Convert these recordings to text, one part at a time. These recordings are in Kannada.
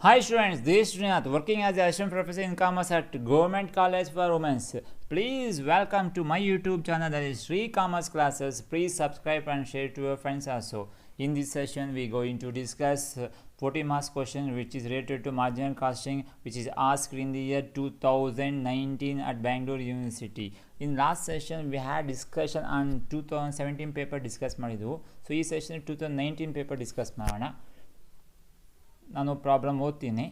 Hi students, this is Srinath working as an assistant professor in commerce at Government College for Women. Please welcome to my YouTube channel that is Sri Commerce Classes. Please subscribe and share to your friends also. In this session we are going to discuss 40 marks question which is related to marginal costing which is asked in the year 2019 at Bangalore University. In last session we had discussion on 2017 paper discuss ಮಾಡಿದ್ವು. So ಈ session 2019 paper discuss ಮಾಡೋಣ. ನಾನು ಪ್ರಾಬ್ಲಮ್ ಓದ್ತೀನಿ.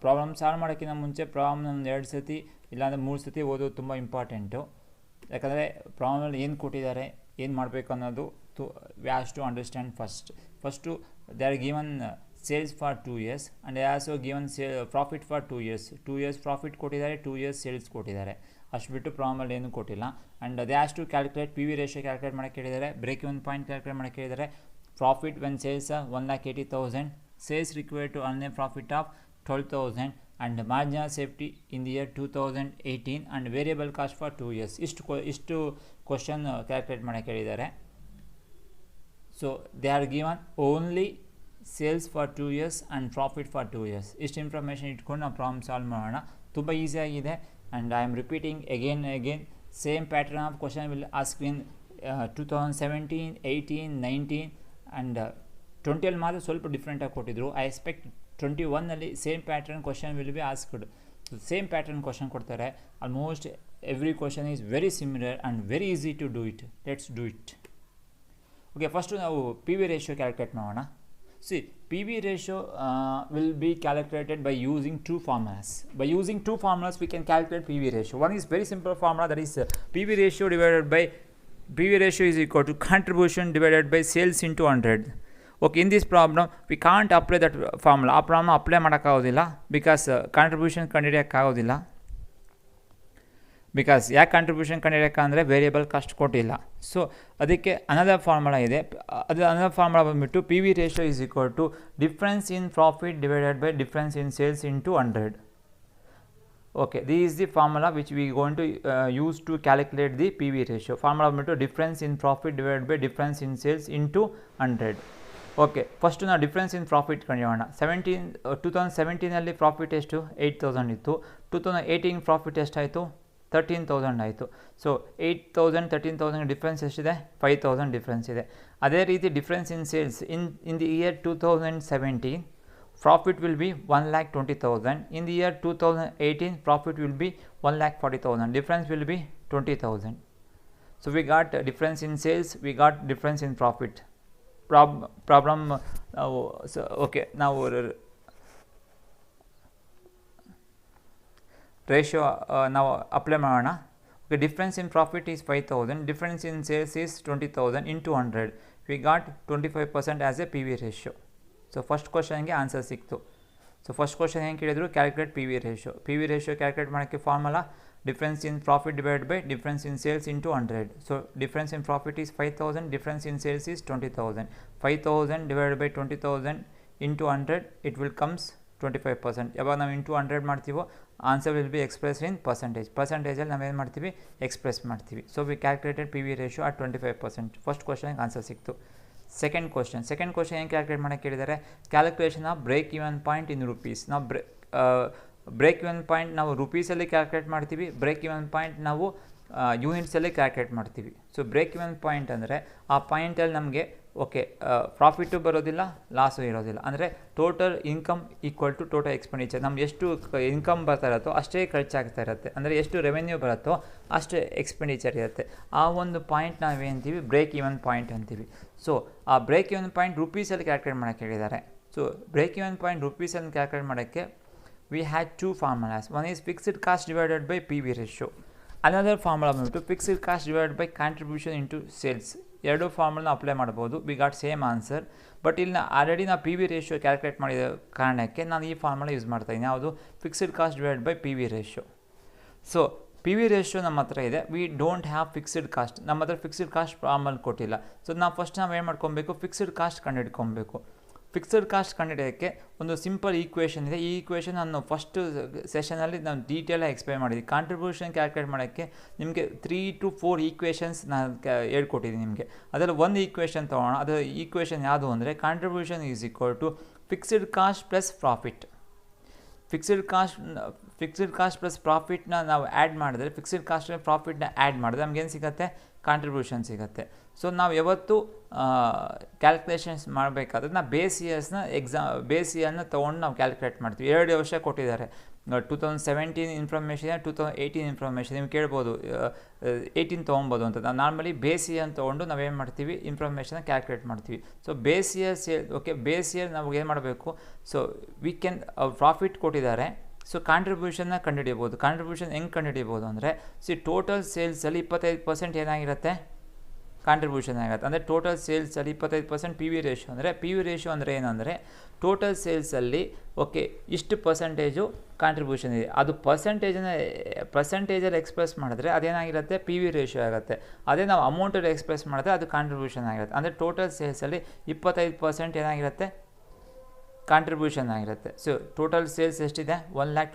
ಪ್ರಾಬ್ಲಮ್ ಸಾಲ್ವ್ ಮಾಡೋಕ್ಕಿಂತ ಮುಂಚೆ ಪ್ರಾಬ್ಲಮ್ ಒಂದು 2 ಸತಿ ಇಲ್ಲಾಂದರೆ 3 ಸತಿ ಓದೋದು ತುಂಬ ಇಂಪಾರ್ಟೆಂಟು. ಯಾಕಂದರೆ ಪ್ರಾಬ್ಲಮಲ್ಲಿ ಏನು ಕೊಟ್ಟಿದ್ದಾರೆ, ಏನು ಮಾಡಬೇಕು ಅನ್ನೋದು we have to understand first they are given sales for 2 years and also given profit for 2 years. 2 years profit ಕೊಟ್ಟಿದ್ದಾರೆ, 2 years ಸೇಲ್ಸ್ ಕೊಟ್ಟಿದ್ದಾರೆ. ಅಷ್ಟು ಬಿಟ್ಟು ಪ್ರಾಬ್ಲಮಲ್ಲಿ ಏನೂ ಕೊಟ್ಟಿಲ್ಲ. And they has to calculate P V ratio calculate ಮಾಡೋಕ್ಕೆ ಹೇಳಿದ್ದಾರೆ, ಬ್ರೇಕ್ ಇವನ್ ಪಾಯಿಂಟ್ ಕ್ಯಾಲ್ಕುಲೇಟ್ ಮಾಡೋಕ್ಕೆ ಹೇಳಿದ್ದಾರೆ. Profit when sales are 1,80,000, sales required to earn a profit of 12,000 and marginal safety in the year 2018 and variable cost for 2 years. ಇಷ್ಟು ಕ್ವಶನ್ ಕ್ಯಾಲ್ಕುಲೇಟ್ ಮಾಡೋಕ್ಕೆ ಹೇಳಿದ್ದಾರೆ. So they are given only sales for 2 years and profit for 2 years. ಇಷ್ಟು ಇನ್ಫಾರ್ಮೇಷನ್ ಇಟ್ಕೊಂಡು ನಾವು ಪ್ರಾಬ್ಲಮ್ ಸಾಲ್ವ್ ಮಾಡೋಣ. ತುಂಬ ಈಸಿಯಾಗಿದೆ and I am repeating again same pattern of question will ask in 2017, 18, 19 and 20ಅಲ್ಲಿ ಮಾತ್ರ ಸ್ವಲ್ಪ ಡಿಫ್ರೆಂಟಾಗಿ ಕೊಟ್ಟಿದ್ರು. ಐ ಎಕ್ಸ್ಪೆಕ್ಟ್ 21ನಲ್ಲಿ same pattern question will be asked. Same pattern question ಕೊಡ್ತಾರೆ. Almost every question is very similar and very easy to do it. Let's do it. Okay, first ನಾವು ಪಿ ವಿ ರೇಷಿಯೋ ಕ್ಯಾಲ್ಕುಲೇಟ್ ಮಾಡೋಣ. P V ratio will be calculated by using two formulas. By using two formulas we can calculate PV ratio. One is very simple formula, that is PV ratio divided by PV ratio is equal to contribution divided by sales into 100. Okay, in this problem we can't apply that formula. ಆ ಪ್ರಾಬ್ಲಮ್ ಅಪ್ಲೈ ಮಾಡೋಕ್ಕಾಗೋದಿಲ್ಲ ಬಿಕಾಸ್ ಕಾಂಟ್ರಿಬ್ಯೂಷನ್ ಕಂಡುಹಿಡಿಯೋಕ್ಕಾಗೋದಿಲ್ಲ. ಬಿಕಾಸ್ ಯಾಕೆ ಕಾಂಟ್ರಿಬ್ಯೂಷನ್ ಕಂಡುಹಿಡಿಯೋಕ್ಕಂದರೆ ವೇರಿಯಬಲ್ ಕಾಸ್ಟ್ ಕೊಟ್ಟಿಲ್ಲ. ಸೊ ಅದಕ್ಕೆ ಅನದರ್ ಫಾರ್ಮುಲಾ ಇದೆ. ಅದು ಅನದರ್ ಫಾರ್ಮುಲಾ ಬಂದುಬಿಟ್ಟು P V ratio is equal to difference in profit divided by difference in sales into 100. Okay, this is the formula which we are going to use to calculate the PV ratio. Formula ಬಂದ್ಬಿಟ್ಟು difference in profit divided by difference in sales into 100. Okay, first ನಾವು ಡಿಫ್ರೆನ್ಸ್ ಇನ್ ಪ್ರಾಫಿಟ್ ಕಂಡುಹಿಡಿಯೋಣ. 2017ನಲ್ಲಿ ಪ್ರಾಫಿಟ್ ಎಷ್ಟು? 8,000 ಇತ್ತು. 2018 ಪ್ರಾಫಿಟ್ ಎಷ್ಟಾಯಿತು? 13,000 ಆಯಿತು. ಸೊ 8,000 13,000 ಡಿಫ್ರೆನ್ಸ್ ಎಷ್ಟಿದೆ? 5,000 ಡಿಫ್ರೆನ್ಸ್ ಇದೆ. ಅದೇ ರೀತಿ difference in sales in the year 2017 profit will be 1,20,000. In the year 2018 profit will be 1,40,000. difference will be 20,000. So we got difference in sales, we got difference in profit. Problem okay, now ratio now apply ಮಾಡೋಣ. Okay, difference in profit is 5,000, difference in sales is 20,000 into 100. we got 25% as a PV ratio. So first ಕ್ವಶನ್ಗೆ ಆನ್ಸರ್ ಸಿಕ್ತು. ಸೊ ಫಸ್ಟ್ ಕ್ವಶನ್ ಹೆಂಗೆ ಕೇಳಿದ್ರು? Calculate P V ratio. P V ratio calculate ಮಾಡೋಕ್ಕೆ formula difference in profit divide by difference in sales into 100. So difference in profit is 5,000, difference in sales is 20,000. 5,000 divide by 20,000 into 100 it will comes 25%. ಯಾವಾಗ ನಾವು ಇಂಟು 100 ಮಾಡ್ತೀವೋ answer will be express in ಪರ್ಸೆಂಟೇಜಲ್ಲಿ ನಾವೇನು ಮಾಡ್ತೀವಿ? ಎಕ್ಸ್ಪ್ರೆಸ್ ಮಾಡ್ತೀವಿ. So we calculated P V ratio at 25%. First ಕ್ವಶನ್ಗೆ ಆನ್ಸರ್ ಸಿಕ್ತು. ಸೆಕೆಂಡ್ ಕ್ವಶನ್ ಹೆಂಗೆ ಕ್ಯಾಲ್ಕುಲೇಟ್ ಮಾಡೋಕ್ಕೆ ಹೇಳಿದ್ದಾರೆ? Calculation of break even point in rupees. ನಾವು ಬ್ರೇಕ್ ಇವನ್ ಪಾಯಿಂಟ್ ನಾವು ರುಪೀಸಲ್ಲಿ ಕ್ಯಾಲ್ಕುಲೇಟ್ ಮಾಡ್ತೀವಿ, ಬ್ರೇಕ್ ಇವನ್ ಪಾಯಿಂಟ್ ನಾವು ಯೂನಿಟ್ಸಲ್ಲಿ ಕ್ಯಾಲ್ಕುಲೇಟ್ ಮಾಡ್ತೀವಿ. ಸೊ ಬ್ರೇಕ್ ಇವನ್ ಪಾಯಿಂಟ್ ಅಂದರೆ ಆ ಪಾಯಿಂಟಲ್ಲಿ ನಮಗೆ ಓಕೆ ಪ್ರಾಫಿಟು ಬರೋದಿಲ್ಲ, ಲಾಸು ಇರೋದಿಲ್ಲ. ಅಂದರೆ total income equal to total expenditure. ನಮ್ಗೆ ಎಷ್ಟು ಇನ್ಕಮ್ ಬರ್ತಾ ಇರುತ್ತೋ ಅಷ್ಟೇ ಖರ್ಚಾಗ್ತಾ ಇರುತ್ತೆ. ಅಂದರೆ ಎಷ್ಟು ರೆವೆನ್ಯೂ ಬರುತ್ತೋ ಅಷ್ಟೇ ಎಕ್ಸ್ಪೆಂಡಿಚರ್ ಇರುತ್ತೆ. ಆ ಒಂದು ಪಾಯಿಂಟ್ ನಾವೇಂತೀವಿ? ಬ್ರೇಕ್ ಇವನ್ ಪಾಯಿಂಟ್ ಅಂತೀವಿ. ಸೊ ಆ ಬ್ರೇಕ್ ಇವನ್ ಪಾಯಿಂಟ್ ರುಪೀಸಲ್ಲಿ ಕ್ಯಾಲ್ಕುಲೇಟ್ ಮಾಡೋಕ್ಕೆ ಹೇಳಿದ್ದಾರೆ. ಸೊ ಬ್ರೇಕ್ ಇವನ್ ಪಾಯಿಂಟ್ ರುಪೀಸಲ್ಲಿ ಕ್ಯಾಲ್ಕುಲೇಟ್ ಮಾಡೋಕ್ಕೆ we had two formulas. One is fixed cost divided by PV ratio. Another formula ಬಂದ್ಬಿಟ್ಟು fixed cost divided by contribution into sales. ಎರಡು ಫಾರ್ಮುಲಾ ಅಪ್ಲೈ ಮಾಡ್ಬೋದು. We got same answer. But ಇಲ್ಲಿ ಆಲ್ರೆಡಿ ನಾವು ಪಿ ವಿ ರೇಷಿಯೋ ಕ್ಯಾಲ್ಕುಲೇಟ್ ಮಾಡಿದ ಕಾರಣಕ್ಕೆ ನಾನು ಈ ಫಾರ್ಮುಲಾ ಯೂಸ್ ಮಾಡ್ತಾಯಿದ್ದೀನಿ. ಯಾವುದು? Fixed cost divide by P V ratio. So P V ratio ನಮ್ಮ ಹತ್ರ ಇದೆ. We don't have fixed cost. ನಮ್ಮ ಹತ್ರ ಫಿಕ್ಸ್ಡ್ ಕಾಸ್ಟ್ ಫಾರ್ಮಲ್ ಕೊಟ್ಟಿಲ್ಲ. ಸೊ ನಾವು ಫಸ್ಟ್ ನಾವು ಏನು ಮಾಡ್ಕೊಬೇಕು? ಫಿಕ್ಸ್ಡ್ ಕಾಸ್ಟ್ ಕಂಡುಹಿಡ್ಕೊಬೇಕು. ಫಿಕ್ಸ್ಡ್ ಕಾಸ್ಟ್ ಕಂಡುಹಿಡಿಯೋಕ್ಕೆ ಒಂದು ಸಿಂಪಲ್ ಈಕ್ವೇಷನ್ ಇದೆ. ಈ ಈಕ್ವೇಷನ್ ನಾನು ಫಸ್ಟ್ ಸೆಷನಲ್ಲಿ ನಾನು ಡೀಟೇಲಾಗಿ ಎಕ್ಸ್ಪ್ಲೈನ್ ಮಾಡಿದ್ದೀನಿ. ಕಾಂಟ್ರಿಬ್ಯೂಷನ್ ಕ್ಯಾಲ್ಕುಲೇಟ್ ಮಾಡೋಕ್ಕೆ ನಿಮಗೆ 3 to 4 ಈಕ್ವೇಷನ್ಸ್ ನಾನು ಹೇಳ್ಕೊಟ್ಟಿದ್ದೀನಿ ನಿಮಗೆ. ಅದರಲ್ಲಿ ಒಂದು ಈಕ್ವೇಷನ್ ತೊಗೊಳ್ಳೋಣ. ಅದು ಈಕ್ವೇಷನ್ ಯಾವುದು ಅಂದರೆ contribution is equal to fixed cost plus profit. Fixed cost plus ಪ್ರಾಫಿಟ್ನ ನಾವು ಆ್ಯಡ್ ಮಾಡಿದ್ರೆ, ಫಿಕ್ಸ್ಡ್ ಕಾಸ್ಟ್ ಪ್ರಾಫಿಟ್ನ ಆ್ಯಡ್ ಮಾಡಿದ್ರೆ ನಮಗೇನು ಸಿಗುತ್ತೆ? ಕಾಂಟ್ರಿಬ್ಯೂಷನ್ ಸಿಗುತ್ತೆ. ಸೊ ನಾವು ಯಾವತ್ತು ಕ್ಯಾಲ್ಕುಲೇಷನ್ಸ್ ಮಾಡಬೇಕಾದ್ರೆ ನಾವು ಬೇಸ್ ಇಯರ್ನ ತೊಗೊಂಡು ನಾವು ಕ್ಯಾಲ್ಕುಲೇಟ್ ಮಾಡ್ತೀವಿ. 2 ವರ್ಷ ಕೊಟ್ಟಿದ್ದಾರೆ, 2017 ಇನ್ಫಾರ್ಮೇಷನ್, 2018 ಇನ್ಫಾರ್ಮೇಷನ್. ನೀವು ಕೇಳ್ಬೋದು 18 ತೊಗೊಬೋದು ಅಂತ. ನಾವು ನಾರ್ಮಲಿ ಬೇಸ್ ಇಯರ್ ತೊಗೊಂಡು ನಾವೇನು ಮಾಡ್ತೀವಿ? ಇನ್ಫಾರ್ಮೇಷನ್ನ ಕ್ಯಾಲ್ಕುಲೇಟ್ ಮಾಡ್ತೀವಿ. ಸೊ ಬೇಸ್ ಇಯರ್ ನಾವು ಏನು ಮಾಡಬೇಕು? ಸೊ ವಿ ಕ್ಯಾನ್ ಪ್ರಾಫಿಟ್ ಕೊಟ್ಟಿದ್ದಾರೆ, ಸೊ ಕಾಂಟ್ರಿಬ್ಯೂಷನ್ನ ಕಂಡುಹಿಡಿಯಬೋದು. ಕಾಂಟ್ರಿಬ್ಯೂಷನ್ ಹೆಂಗೆ ಕಂಡುಹಿಡಿಯಬೋದು ಅಂದರೆ, ಟೋಟಲ್ ಸೇಲ್ಸಲ್ಲಿ 25% ಏನಾಗಿರುತ್ತೆ? ಕಾಂಟ್ರಿಬ್ಯೂಷನ್ ಆಗುತ್ತೆ. ಅಂದರೆ ಟೋಟಲ್ ಸೇಲ್ಸಲ್ಲಿ 25% ಪಿ ವಿ ರೇಷಿಯೋ. ಅಂದರೆ ಪಿ ವಿ ರೇಷಿಯೋ ಅಂದರೆ ಏನಂದರೆ, ಟೋಟಲ್ ಸೇಲ್ಸಲ್ಲಿ ಇಷ್ಟು ಪರ್ಸೆಂಟೇಜು ಕಾಂಟ್ರಿಬ್ಯೂಷನ್ ಇದೆ, ಅದು ಪರ್ಸೆಂಟೇಜಲ್ಲಿ ಎಕ್ಸ್ಪ್ರೆಸ್ ಮಾಡಿದ್ರೆ ಅದೇನಾಗಿರುತ್ತೆ? ಪಿ ವಿ ರೇಷಿಯೋ ಆಗುತ್ತೆ. ಅದೇ ನಾವು ಅಮೌಂಟಲ್ಲಿ ಎಕ್ಸ್ಪ್ರೆಸ್ ಮಾಡಿದ್ರೆ ಅದು ಕಾಂಟ್ರಿಬ್ಯೂಷನ್ ಆಗಿರುತ್ತೆ. ಅಂದರೆ ಟೋಟಲ್ ಸೇಲ್ಸಲ್ಲಿ 25% ಏನಾಗಿರುತ್ತೆ? ಕಾಂಟ್ರಿಬ್ಯೂಷನ್ ಆಗಿರುತ್ತೆ. ಸೊ ಟೋಟಲ್ ಸೇಲ್ಸ್ ಎಷ್ಟಿದೆ? 1 lakh.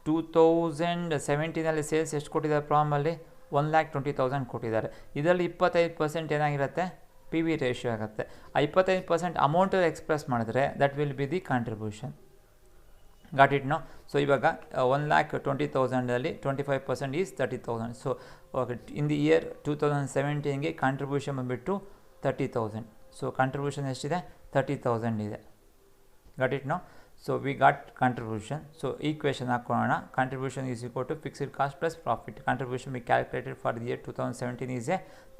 2017 ಸೇಲ್ಸ್ ಎಷ್ಟು ಕೊಟ್ಟಿದ್ದಾರೆ? ಪ್ರಾಮಲ್ಲಿ 1,20,000 ಕೊಟ್ಟಿದ್ದಾರೆ. ಇದರಲ್ಲಿ 25% ಏನಾಗಿರುತ್ತೆ? ಪಿ ವಿ ರೇಷಿಯೋ ಆಗುತ್ತೆ. ಆ 25% ಅಮೌಂಟಲ್ಲಿ ಎಕ್ಸ್ಪ್ರೆಸ್ ಮಾಡಿದ್ರೆ that will be the contribution. Got it no? So ಇವಾಗ 1,20,000 25% is 30,000. So in the year 2017ಗೆ ಕಾಂಟ್ರಿಬ್ಯೂಷನ್ ಬಂದುಬಿಟ್ಟು 30,000. ಸೊ ಕಾಂಟ್ರಿಬ್ಯೂಷನ್ ಎಷ್ಟಿದೆ? 30,000 ಇದೆ. Got it no? So we got contribution. So equation ಹಾಕೋಣ. Contribution is equal to fixed cost plus profit. Contribution we calculated for the year 2017 is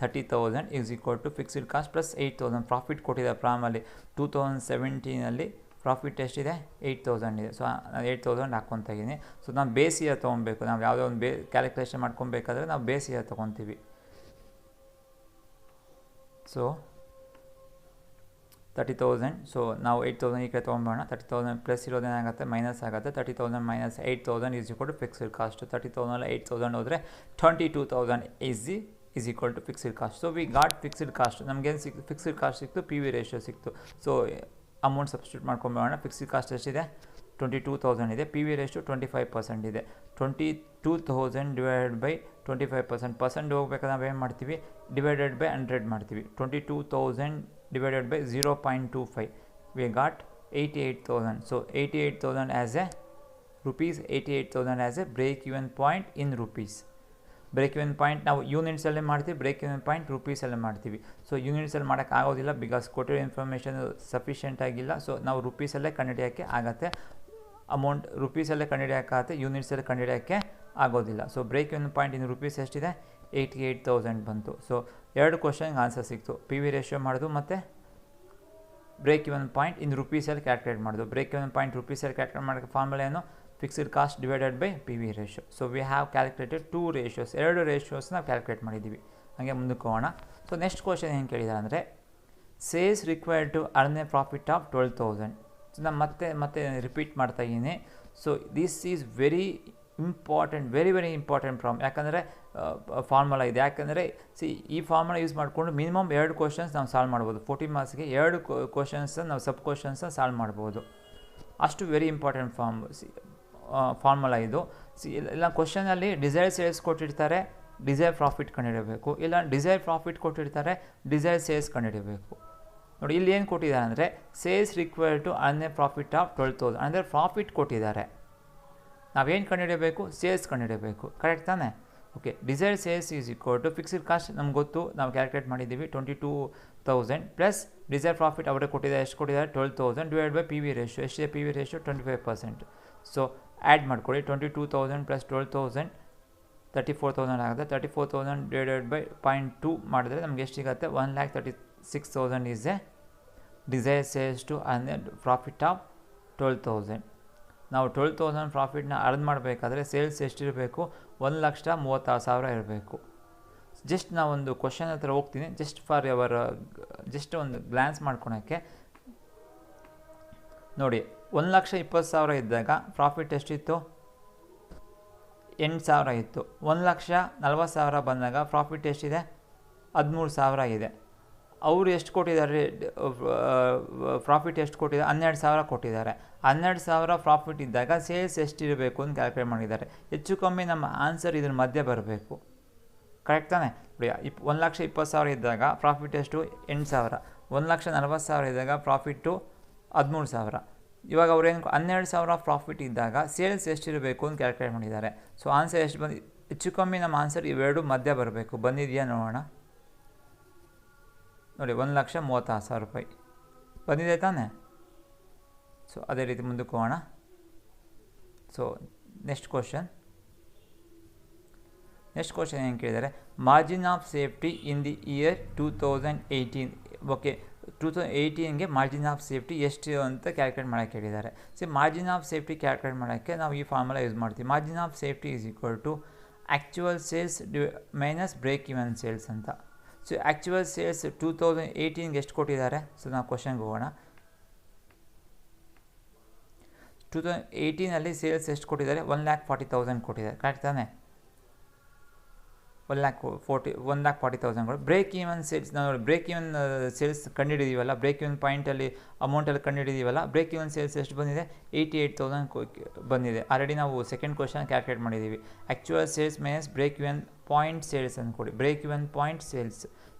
30,000 is equal to fixed cost plus 8,000. Profit ಕೊಟ್ಟಿದ್ದಾರೆ ಪ್ರಾಮಲ್ಲಿ 2017 ಪ್ರಾಫಿಟ್ ಎಷ್ಟಿದೆ? 8,000 ಇದೆ. ಸೊ ನಾನು 8,000 ಹಾಕ್ಕೊತಾ ಇದ್ದೀನಿ. ಸೊ ನಾವು ಬೇಸ್ ಇಯರ್ ತೊಗೊಬೇಕು. ನಾವು ಯಾವುದೋ ಒಂದು ಕ್ಯಾಲ್ಕುಲೇಷನ್ ಮಾಡ್ಕೊಬೇಕಾದ್ರೆ ನಾವು ಬೇಸ್ ಇಯರ್ ತೊಗೊತೀವಿ. ಸೊ 30,000. ಸೊ ನಾವು 8,000 ಈ ಕಡೆ ತೊಗೊಂಬೋಣ. 30,000 ಪ್ಲಸ್ ಇರೋದೇನಾಗುತ್ತೆ? ಮೈನಸ್ ಆಗುತ್ತೆ. 30,000 minus 8,000 is equal to fixed cost. 30,000 8,000 ಹೋದರೆ 22,000 is equal to fixed cost. So we got fixed cost. ನಮಗೇನು ಫಿಕ್ಸ್ಡ್ ಕಾಸ್ಟ್ ಸಿಕ್ತು? ಪಿ ವಿ ರೇಷಿಯೋ ಸಿಕ್ತು. ಸೊ ಅಮೌಂಟ್ ಸಬ್ಸ್ಟಿಟ್ಯೂಟ್ ಮಾಡ್ಕೊಂಬೋಣ. ಫಿಕ್ಸ್ಡ್ ಕಾಸ್ಟ್ ಎಷ್ಟಿದೆ? 22,000 ಇದೆ. ಪಿ ವಿ ರೇಷಿಯೋ 25% ಇದೆ. 22,000 ಡಿವೈಡೆಡ್ ಬೈ 25%. ಪರ್ಸೆಂಟ್ ಹೋಗ್ಬೇಕಾದ್ರೆ ನಾವು ಏನು ಮಾಡ್ತೀವಿ? ಡಿವೈಡೆಡ್ ಬೈ 100 ಮಾಡ್ತೀವಿ. 22,000 divided by 0.25, we got 88,000. So 88,000 as a rupees, 88,000 as a break even point in rupees. Break even point ನಾವು ಯೂನಿಟ್ಸಲ್ಲೇ ಮಾಡ್ತೀವಿ, ಬ್ರೇಕ್ ಇವನ್ ಪಾಯಿಂಟ್ ರುಪೀಸಲ್ಲೇ ಮಾಡ್ತೀವಿ. ಸೊ ಯೂನಿಟ್ಸಲ್ಲಿ ಮಾಡೋಕ್ಕೆ ಆಗೋದಿಲ್ಲ, ಬಿಕಾಸ್ ಕೊಟ್ಟಿರೋ ಇನ್ಫಾರ್ಮೇಷನ್ ಸಫಿಷಿಯೆಂಟ್ ಆಗಿಲ್ಲ. ಸೊ ನಾವು ರುಪೀಸಲ್ಲೇ ಕಂಡುಹಿಡಿಯೋಕ್ಕೆ ಆಗತ್ತೆ. ಅಮೌಂಟ್ ರುಪೀಸಲ್ಲೇ ಕಂಡುಹಿಡಿಯೋಕ್ಕಾಗತ್ತೆ, ಯೂನಿಟ್ಸಲ್ಲಿ ಕಂಡುಹಿಡಿಯೋಕ್ಕೆ ಆಗೋದಿಲ್ಲ. So break even point in rupees ಎಷ್ಟಿದೆ? 88,000 ಬಂತು. ಸೊ 2 ಕ್ವಶನ್ಗೆ ಆನ್ಸರ್ ಸಿಕ್ತು. ಪಿ ವಿ ರೇಷಿಯೋ ಮಾಡೋದು ಮತ್ತು ಬ್ರೇಕ್ ಇವನ್ ಪಾಯಿಂಟ್ ಇನ್ ರುಪೀಸಲ್ಲಿ ಕ್ಯಾಲ್ಕುಲೇಟ್ ಮಾಡೋದು. ಬ್ರೇಕ್ ಇವನ್ ಪಾಯಿಂಟ್ ರುಪೀಸಲ್ಲಿ ಕ್ಯಾಲ್ಕುಲೇಟ್ ಮಾಡೋಕ್ಕೆ ಫಾರ್ಮುಲಾ ಏನು? Fixed cost divided by P V ratio. So we have calculated 2 ratios. 2 ratios ನಾವು ಕ್ಯಾಲ್ಕುಲೇಟ್ ಮಾಡಿದ್ದೀವಿ. ಹಾಗೆ ಮುಂದಕ್ಕೆ ಹೋಗೋಣ. ಸೊ ನೆಕ್ಸ್ಟ್ ಕ್ವಶನ್ ಏನು ಕೇಳಿದ್ದಾರೆ ಅಂದರೆ, sales required to earn a profit of 12,000. So ನಾನು ಮತ್ತೆ ರಿಪೀಟ್ ಮಾಡ್ತಾ ಇದ್ದೀನಿ. So this is very important, very important problem. ಯಾಕಂದರೆ ಫಾರ್ಮುಲಾ ಇದೆ. ಯಾಕಂದರೆ ಈ ಫಾರ್ಮುಲಾ ಯೂಸ್ ಮಾಡಿಕೊಂಡು ಮಿನಿಮಮ್ 2 ಕ್ವಶನ್ಸ್ ನಾವು ಸಾಲ್ವ್ ಮಾಡ್ಬೋದು. 40 ಮಾರ್ಕ್ಸ್ಗೆ 2 ಕ್ವಶನ್ಸ್ ನಾವು ಸಬ್ ಕ್ವಶನ್ಸ್ ಸಾಲ್ವ್ ಮಾಡ್ಬೋದು. ಅಷ್ಟು ವೆರಿ ಇಂಪಾರ್ಟೆಂಟ್ ಫಾರ್ಮುಲಾ ಇದು. ಇಲ್ಲ ಕ್ವಶನಲ್ಲಿ ಡಿಸೈರ್ ಸೇಲ್ಸ್ ಕೊಟ್ಟಿರ್ತಾರೆ, ಡಿಸೈರ್ ಪ್ರಾಫಿಟ್ ಕಂಡುಹಿಡಬೇಕು. ಇಲ್ಲ ಡಿಸೈರ್ ಪ್ರಾಫಿಟ್ ಕೊಟ್ಟಿರ್ತಾರೆ, ಡಿಸೈರ್ ಸೇಲ್ಸ್ ಕಂಡುಹಿಡಬೇಕು. ನೋಡಿ ಇಲ್ಲಿ ಏನು ಕೊಟ್ಟಿದ್ದಾರೆ ಅಂದರೆ, sales required to earn a profit of 12,000. ಅಂದರೆ ಪ್ರಾಫಿಟ್ ಕೊಟ್ಟಿದ್ದಾರೆ, ನಾವೇನು ಕಂಡುಹಿಡಬೇಕು? ಸೇಲ್ಸ್ ಕಂಡುಹಿಡಬೇಕು. ಕರೆಕ್ಟ್ ತಾನೆ? Okay. Desire sales is equal to fixed cost ನಮ್ಗೆ ಗೊತ್ತು, ನಾವು ಕ್ಯಾಲ್ಕುಲೇಟ್ ಮಾಡಿದ್ದೀವಿ 22,000 ಪ್ಲಸ್ ಡಿಸೈರ್ ಪ್ರಾಫಿಟ್ ಅವರೇ ಕೊಟ್ಟಿದ್ದಾರೆ. ಎಷ್ಟು ಕೊಟ್ಟಿದ್ದಾರೆ? 12,000 divide by P V ratio. ಎಷ್ಟಿದೆ P V ratio? 25%. So add ಮಾಡ್ಕೊಳ್ಳಿ. 22,000 ಪ್ಲಸ್ 12,000 34,000 ಆಗುತ್ತೆ. 34,000 ಡಿವೈಡೆಡ್ ಬೈ 0.2 ಮಾಡಿದ್ರೆ ನಮ್ಗೆ ಎಷ್ಟು ಸಿಗುತ್ತೆ? 1,36,000 is a desire sales to earn a profit of 12,000. ನಾವು 12,000 ಪ್ರಾಫಿಟ್ನ ಅರ್ನ್ ಮಾಡಬೇಕಾದ್ರೆ ಸೇಲ್ಸ್ ಎಷ್ಟಿರಬೇಕು? 1,36,000 ಇರಬೇಕು. ಜಸ್ಟ್ ನಾವೊಂದು ಕ್ವಶನ್ ಹತ್ರ ಹೋಗ್ತೀನಿ, ಜಸ್ಟ್ ಫಾರ್ ಯವರ್ ಜಸ್ಟ್ ಒಂದು ಗ್ಲ್ಯಾನ್ಸ್ ಮಾಡ್ಕೊಳಕ್ಕೆ. ನೋಡಿ 1,20,000 ಇದ್ದಾಗ ಪ್ರಾಫಿಟ್ ಎಷ್ಟಿತ್ತು? 8,000 ಇತ್ತು. 1,40,000 ಬಂದಾಗ ಪ್ರಾಫಿಟ್ ಎಷ್ಟಿದೆ? 13,000 ಇದೆ. ಅವರು ಎಷ್ಟು ಕೊಟ್ಟಿದ್ದಾರೆ, ಪ್ರಾಫಿಟ್ ಎಷ್ಟು ಕೊಟ್ಟಿದ್ದಾರೆ, 12,000 ಕೊಟ್ಟಿದ್ದಾರೆ. 12,000 ಪ್ರಾಫಿಟ್ ಇದ್ದಾಗ ಸೇಲ್ಸ್ ಎಷ್ಟಿರಬೇಕು ಅಂತ ಕ್ಯಾಲ್ಕುಲೇಟ್ ಮಾಡಿದ್ದಾರೆ. ಹೆಚ್ಚು ಕಮ್ಮಿ ನಮ್ಮ ಆನ್ಸರ್ ಇದ್ರ ಮಧ್ಯೆ ಬರಬೇಕು. ಕರೆಕ್ಟ್ ತಾನೆ? ನೋಡಿ, 1,20,000 ಇದ್ದಾಗ ಪ್ರಾಫಿಟ್ ಎಷ್ಟು? 8,000. 1,40,000 ಇದ್ದಾಗ ಪ್ರಾಫಿಟ್ಟು 13,000. ಇವಾಗ ಅವ್ರೇನು 12,000 ಪ್ರಾಫಿಟ್ ಇದ್ದಾಗ ಸೇಲ್ಸ್ ಎಷ್ಟಿರಬೇಕು ಅಂತ ಕ್ಯಾಲ್ಕುಲೇಟ್ ಮಾಡಿದ್ದಾರೆ. ಸೊ ಆನ್ಸರ್ ಎಷ್ಟು ಬಂದು, ಹೆಚ್ಚು ಕಮ್ಮಿ ನಮ್ಮ ಆನ್ಸರ್ ಇವೆರಡು ಮಧ್ಯೆ ಬರಬೇಕು. ಬಂದಿದೆಯಾ ನೋಡೋಣ. ನೋಡಿ, 1,36,000 ರೂಪಾಯಿ ಬಂದಿದೆ ತಾನೆ? ಸೊ ಅದೇ ರೀತಿ ಮುಂದಕ್ಕೆ ಹೋಗೋಣ. ಸೊ ನೆಕ್ಸ್ಟ್ ಕ್ವಶನ್ ಏನು ಕೇಳಿದ್ದಾರೆ, margin of safety in the year 2018. Okay, 2018ಗೆ ಮಾರ್ಜಿನ್ ಆಫ್ ಸೇಫ್ಟಿ ಎಷ್ಟು ಅಂತ ಕ್ಯಾಲ್ಕುಲೇಟ್ ಮಾಡೋಕ್ಕೆ ಹೇಳಿದ್ದಾರೆ. So margin of safety calculate ಮಾಡೋಕ್ಕೆ ನಾವು ಈ ಫಾರ್ಮುಲಾ ಯೂಸ್ ಮಾಡ್ತೀವಿ. Margin of safety is equal to actual sales minus break even sales ಅಂತ. ಸೊ ಆ್ಯಕ್ಚುವಲ್ ಸೇಲ್ಸ್ 2018ಗೆ ಎಷ್ಟು ಕೊಟ್ಟಿದ್ದಾರೆ? ಸೊ ನಾವು ಕ್ವಶನ್ಗೆ ಹೋಗೋಣ. 2018ಅಲ್ಲಿ ಸೇಲ್ಸ್ ಎಷ್ಟು ಕೊಟ್ಟಿದ್ದಾರೆ? 1,40,000 ಕೊಟ್ಟಿದ್ದಾರೆ. ಕರೆಕ್ಟ್ ತಾನೆ? 1,40,000 ಕೊಟ್ಟು ಬ್ರೇಕ್ ಈವನ್ ಸೇಲ್ಸ್ ನಾವು ಬ್ರೇಕ್ ಈವನ್ ಸೇಲ್ಸ್ ಕಂಡುಹಿಡಿದೀವಲ್ಲ, ಬ್ರೇಕ್ ಈವನ್ ಪಾಯಿಂಟಲ್ಲಿ ಅಮೌಂಟಲ್ಲಿ ಕಂಡುಹಿಡಿದೀವಲ್ಲ, ಬ್ರೇಕ್ ಈವನ್ ಸೇಲ್ಸ್ ಎಷ್ಟು ಬಂದಿದೆ? 88,000 ಬಂದಿದೆ. ಆಲ್ರೆಡಿ ನಾವು ಸೆಕೆಂಡ್ ಕ್ವಶನ್ ಕ್ಯಾಲ್ಕುಲೇಟ್ ಮಾಡಿದ್ದೀವಿ. Actual sales minus break even point sales ಅಂದ್ಕೊಡಿ. ಬ್ರೇಕ್ ಈವನ್ ಪಾಯಿಂಟ್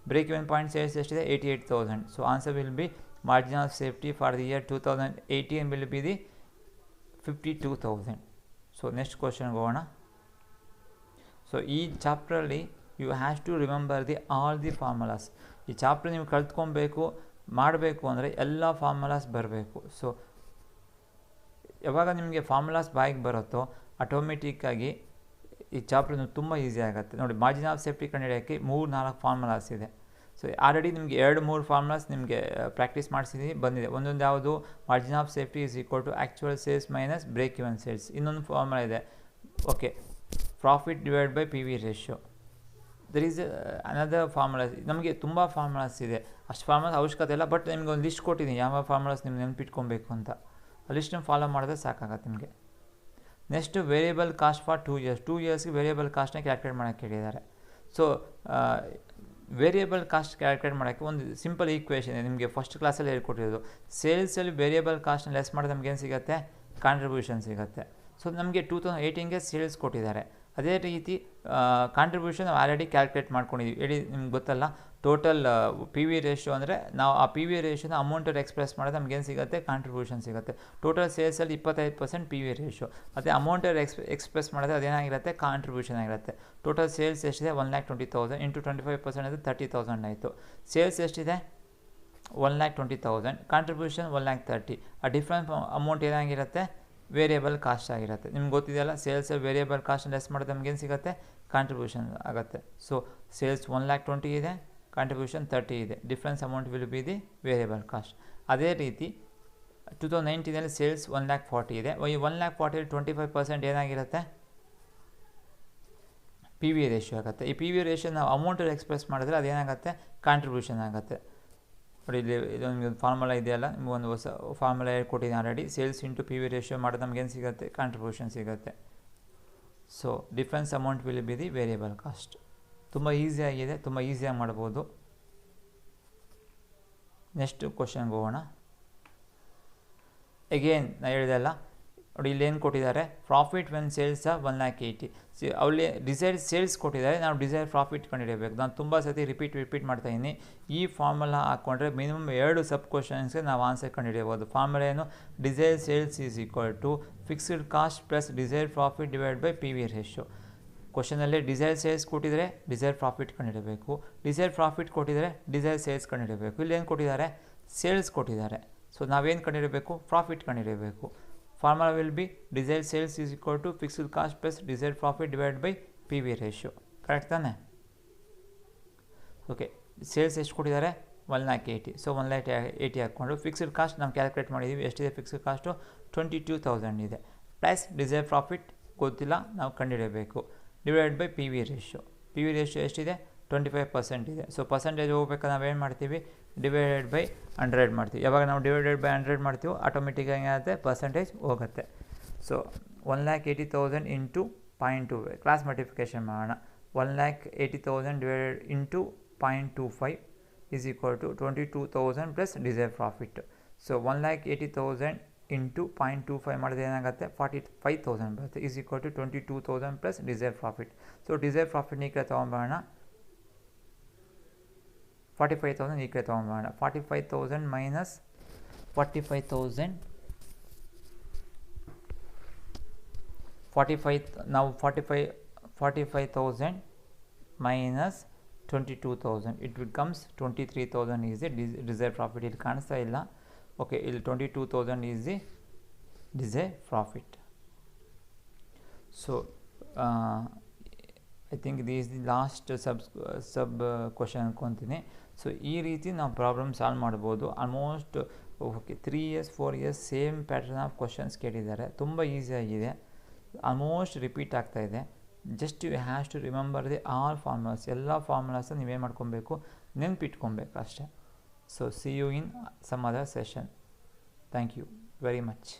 ಸೇಲ್ಸ್ ಎಷ್ಟಿದೆ? 88,000. So answer will be margin of safety for the year 2018 will be the 52,000. So next ಕ್ವಶನ್ಗೆ ಹೋಗೋಣ. ಸೊ ಈ ಚಾಪ್ಟ್ರಲ್ಲಿ you have to remember all the formulas. ಈ ಚಾಪ್ಟರ್ ನೀವು ಕಲ್ತ್ಕೊಬೇಕು ಮಾಡಬೇಕು ಅಂದರೆ ಎಲ್ಲ ಫಾರ್ಮುಲಾಸ್ ಬರಬೇಕು. ಸೊ ಯಾವಾಗ ನಿಮಗೆ ಫಾರ್ಮುಲಾಸ್ ಬಾಯಿಗೆ ಬರುತ್ತೋ ಆಟೋಮೆಟಿಕ್ಕಾಗಿ ಈ ಚಾಪ್ಟರ್ ತುಂಬ ಈಸಿ ಆಗುತ್ತೆ. ನೋಡಿ, ಮಾರ್ಜಿನ್ ಆಫ್ ಸೇಫ್ಟಿ ಕಂಡುಹಿಡಿಯೋಕ್ಕೆ 3-4 ಫಾರ್ಮುಲಾಸ್ ಇದೆ. ಸೊ ಆಲ್ರೆಡಿ ನಿಮಗೆ 2-3 ಫಾರ್ಮುಲಾಸ್ ನಿಮಗೆ ಪ್ರಾಕ್ಟೀಸ್ ಮಾಡಿಸಿದ್ದೀನಿ, ಬಂದಿದೆ. ಒಂದೊಂದು ಯಾವುದು? Margin of safety is equal to actual sales minus break even sales. ಇನ್ನೊಂದು ಫಾರ್ಮುಲಾ ಇದೆ, okay, profit divide by P V ratio. There is another formulas. ನಮಗೆ ತುಂಬ ಫಾರ್ಮುಲಾಸ್ ಇದೆ, ಅಷ್ಟು ಫಾರ್ಮುಲಾಸ್ ಅವಶ್ಯಕತೆ ಇಲ್ಲ. ಬಟ್ ನಿಮಗೆ ಒಂದು ಲಿಸ್ಟ್ ಕೊಟ್ಟಿದ್ದೀನಿ ಯಾವ ಫಾರ್ಮುಲಾಸ್ ನಿಮ್ಗೆ ನೆನಪಿಟ್ಕೊಬೇಕು ಅಂತ. ಆ ಲಿಸ್ಟನ್ನು ಫಾಲೋ ಮಾಡಿದ್ರೆ ಸಾಕಾಗತ್ತೆ ನಿಮಗೆ. Next variable cost for 2 years. 2 ಇಯರ್ಸ್ಗೆ ವೇರಿಯಬಲ್ ಕಾಸ್ಟ್ನ ಕ್ಯಾಲ್ಕುಲೇಟ್ ಮಾಡೋಕ್ಕೆ ಹೇಳಿದ್ದಾರೆ. ಸೊ ವೇರಿಯಬಲ್ ಕಾಸ್ಟ್ ಕ್ಯಾಲ್ಕುಲೇಟ್ ಮಾಡೋಕ್ಕೆ ಒಂದು ಸಿಂಪಲ್ ಈಕ್ವೇಷನ್ ಇದೆ, ನಿಮಗೆ ಫಸ್ಟ್ ಕ್ಲಾಸಲ್ಲಿ ಹೇಳ್ಕೊಟ್ಟಿರೋದು. ಸೇಲ್ಸಲ್ಲಿ ವೇರಿಯಬಲ್ ಕಾಸ್ಟ್ನ ಲೆಸ್ ಮಾಡಿದ್ರೆ ನಮಗೇನು ಸಿಗುತ್ತೆ? ಕಾಂಟ್ರಿಬ್ಯೂಷನ್ ಸಿಗುತ್ತೆ. ಸೊ ನಮಗೆ 2018ಗೆ ಸೇಲ್ಸ್ ಕೊಟ್ಟಿದ್ದಾರೆ. ಅದೇ ರೀತಿ ಕಾಂಟ್ರಿಬ್ಯೂಷನ್ ನಾವು ಆಲ್ರೆಡಿ ಕ್ಯಾಲ್ಕುಲೇಟ್ ಮಾಡ್ಕೊಂಡಿದ್ದೀವಿ. ಹೇಳಿ, ನಿಮ್ಗೆ ಗೊತ್ತಲ್ಲ, ಟೋಟಲ್ ಪಿ ವಿ ರೇಷಿಯೋ ಅಂದರೆ ನಾವು ಆ ಪಿ ವಿ ರೇಷಿಯೋನ ಅಮೌಂಟಲ್ಲಿ ಎಕ್ಸ್ಪ್ರೆಸ್ ಮಾಡಿದ್ರೆ ನಮಗೇನು ಸಿಗುತ್ತೆ? ಕಾಂಟ್ರಿಬ್ಯೂಷನ್ ಸಿಗುತ್ತೆ. ಟೋಟಲ್ ಸೇಲ್ಸಲ್ಲಿ 25% ಪಿ ವಿ ರೇಷಿಯೋ, ಮತ್ತು ಅಮೌಂಟಲ್ಲಿ ಎಕ್ಸ್ಪ್ರೆಸ್ ಮಾಡಿದ್ರೆ ಅದೇನಾಗಿರುತ್ತೆ? ಕಾಂಟ್ರಿಬ್ಯೂಷನ್ ಆಗಿರುತ್ತೆ. ಟೋಟಲ್ ಸೇಲ್ಸ್ ಎಷ್ಟಿದೆ? 1,20,000 ಇಂಟು 25% ಅಂದರೆ 30,000 ಆಯಿತು. ಸೇಲ್ಸ್ ಎಷ್ಟಿದೆ? 1,20,000. ಕಾಂಟ್ರಿಬ್ಯೂಷನ್ 1,30,000. ಆ ಡಿಫ್ರೆನ್ಸ್ ಅಮೌಂಟ್ ಏನಾಗಿರುತ್ತೆ? ವೇರಿಯಬಲ್ ಕಾಸ್ಟ್ ಆಗಿರುತ್ತೆ. ನಿಮ್ಗೆ ಗೊತ್ತಿದೆಯಲ್ಲ, ಸೇಲ್ಸ್ ವೇರಿಯಬಲ್ ಕಾಸ್ಟ್ ಲೆಸ್ ಮಾಡಿದ್ರೆ ನಮಗೇನು ಸಿಗುತ್ತೆ? ಕಾಂಟ್ರಿಬ್ಯೂಷನ್ ಆಗುತ್ತೆ. ಸೊ ಸೇಲ್ಸ್ 1,20,000 ಇದೆ, ಕಾಂಟ್ರಿಬ್ಯೂಷನ್ 30 ಇದೆ. Difference amount will be the variable cost. ಅದೇ ರೀತಿ 2019ನಲ್ಲಿ ಸೇಲ್ಸ್ 1,40,000 ಇದೆ. ಈ 1,40,000 25% ಏನಾಗಿರುತ್ತೆ? ಪಿ ವಿ ರೇಷಿಯೋ ಆಗುತ್ತೆ. ಈ ಪಿ ವಿ ರೇಷಿಯೋ ನಾವು ಅಮೌಂಟಲ್ಲಿ ಎಕ್ಸ್ಪ್ರೆಸ್ ಮಾಡಿದ್ರೆ ಅದೇನಾಗುತ್ತೆ? ಕಾಂಟ್ರಿಬ್ಯೂಷನ್ ಆಗುತ್ತೆ. ನೋಡಿ, ಇಲ್ಲಿ ಇದೊಂದು ಫಾರ್ಮುಲಾ ಇದೆಯಲ್ಲ, ನಿಮಗೊಂದು ಹೊಸ ಫಾರ್ಮುಲಾ ಹೇಳ್ಕೊಟ್ಟಿದ್ದೀನಿ ಆಲ್ರೆಡಿ. Sales into P V ratio ಮಾಡಿದ್ರೆ ನಮಗೇನು ಸಿಗುತ್ತೆ? ಕಾಂಟ್ರಿಬ್ಯೂಷನ್ ಸಿಗುತ್ತೆ. So difference amount will be the variable cost. ತುಂಬ ಈಸಿಯಾಗಿದೆ, ತುಂಬ ಈಸಿಯಾಗಿ ಮಾಡ್ಬೋದು. ನೆಕ್ಸ್ಟ್ ಕ್ವಶನ್ಗೆ ಹೋಗೋಣ. ಎಗೇನ್ ನಾನು ಹೇಳಿದೆಲ್ಲ, ನೋಡಿ ಇಲ್ಲೇನು ಕೊಟ್ಟಿದ್ದಾರೆ? Profit when sales 1,80,000. ಅಲ್ಲಿ ಡಿಸೈರ್ ಸೇಲ್ಸ್ ಕೊಟ್ಟಿದ್ದಾರೆ, ನಾವು ಡಿಸೈರ್ ಪ್ರಾಫಿಟ್ ಕಂಡುಹಿಡಿಯಬೇಕು. ನಾನು ತುಂಬ ಸತಿ ರಿಪೀಟ್ ಮಾಡ್ತಾಯಿದ್ದೀನಿ. ಈ ಫಾರ್ಮುಲಾ ಹಾಕ್ಕೊಂಡ್ರೆ ಮಿನಿಮಮ್ 2 ಸಬ್ ಕ್ವಶನ್ಸ್ಗೆ ನಾವು ಆನ್ಸರ್ ಕಂಡುಹಿಡಿಯಬಹುದು. ಫಾರ್ಮುಲಾ ಏನು? Desire sales is equal to fixed cost plus desire profit divide by P V ratio. ಕ್ವಶನಲ್ಲಿ ಡಿಸೈರ್ ಸೇಲ್ಸ್ ಕೊಟ್ಟಿದ್ದಾರೆ, ಡಿಸೈರ್ ಪ್ರಾಫಿಟ್ ಕಂಡುಹಿಡಬೇಕು. ಡಿಸೈರ್ ಪ್ರಾಫಿಟ್ ಕೊಟ್ಟಿದ್ದಾರೆ, ಡಿಸೈರ್ ಸೇಲ್ಸ್ ಕಂಡುಹಿಡಬೇಕು. ಇಲ್ಲೇನು ಕೊಟ್ಟಿದ್ದಾರೆ? ಸೇಲ್ಸ್ ಕೊಟ್ಟಿದ್ದಾರೆ. ಸೊ ನಾವೇನು ಕಂಡುಹಿಡಬೇಕು? ಪ್ರಾಫಿಟ್ ಕಂಡುಹಿಡಬೇಕು. Formula will be desire sales is equal to fixed cost plus desire profit divide by P V ratio. Correct ತಾನೆ? ಓಕೆ, ಸೇಲ್ಸ್ ಎಷ್ಟು ಕೊಟ್ಟಿದ್ದಾರೆ? 1,80,000. ಸೊ 1,80,000 ಹಾಕ್ಕೊಂಡು ಫಿಕ್ಸ್ಡ್ ಕಾಸ್ಟ್ ನಾವು ಕ್ಯಾಲ್ಕುಲೇಟ್ ಮಾಡಿದ್ದೀವಿ. ಎಷ್ಟಿದೆ ಫಿಕ್ಸ್ಡ್ ಕಾಸ್ಟು? 22,000 ಇದೆ. ಪ್ಲಸ್ ಡಿಸೈರ್ ಪ್ರಾಫಿಟ್ ಗೊತ್ತಿಲ್ಲ, ನಾವು ಕಂಡುಹಿಡಬೇಕು. Divide by P V ratio. P V ratio ಎಷ್ಟಿದೆ? 25% ಇದೆ. ಸೊ ಪರ್ಸೆಂಟೇಜ್ ಹೋಗ್ಬೇಕಾದ್ರೆ ನಾವೇನು ಮಾಡ್ತೀವಿ? ಡಿವೈಡೆಡ್ ಬೈ 100 ಮಾಡ್ತೀವಿ. ಯಾವಾಗ ನಾವು ಡಿವೈಡೆಡ್ ಬೈ 100 ಮಾಡ್ತೀವೋ ಆಟೋಮೆಟಿಕ್ಕಾಗಿ ಏನಾಗುತ್ತೆ? ಪರ್ಸೆಂಟೇಜ್ ಹೋಗುತ್ತೆ. ಸೊ 1,80,000 ಇಂಟು 0.2 ಕ್ಲಾಸ್ ಮಲ್ಟಿಫಿಕೇಷನ್ ಮಾಡೋಣ. 1,80,000 divided into 0.25 is equal to 22,000 plus desired profit. So 1,80,000 into 0.25 ಮಾಡಿದ್ರೆ ಏನಾಗುತ್ತೆ 45,000 ಬರುತ್ತೆ is equal to 22,000 plus desired profit. So desired profit ಈ ಕಡೆ ತೊಗೊಂಬೋಣ 45,000 ಈ ಕಡೆ ತೊಗೊಂಬೋಣ 45,000 minus 45,000 ನಾವು 45,000 minus 22,000 it becomes 23,000 is the desired profit. ಇಲ್ಲಿ ಕಾಣಿಸ್ತಾ ಇಲ್ಲ ಓಕೆ ಇಲ್ಲಿ 22,000 is the desired profit. So I think this is the last sub question ಅನ್ಕೊಂತೀನಿ. ಸೊ ಈ ರೀತಿ ನಾವು ಪ್ರಾಬ್ಲಮ್ ಸಾಲ್ವ್ ಮಾಡ್ಬೋದು. Almost okay 3 years 4 years same pattern of questions ಕೇಳಿದ್ದಾರೆ. ತುಂಬ ಈಸಿಯಾಗಿದೆ, ಆಲ್ಮೋಸ್ಟ್ ರಿಪೀಟ್ ಆಗ್ತಾ ಇದೆ. Just you have to remember the all formulas, ಎಲ್ಲ ಫಾರ್ಮುಲಾಸ್ ನೀವೇನು ಮಾಡ್ಕೊಬೇಕು, ನೆನಪಿಟ್ಕೊಬೇಕು ಅಷ್ಟೇ. So see you in some other session. Thank you very much.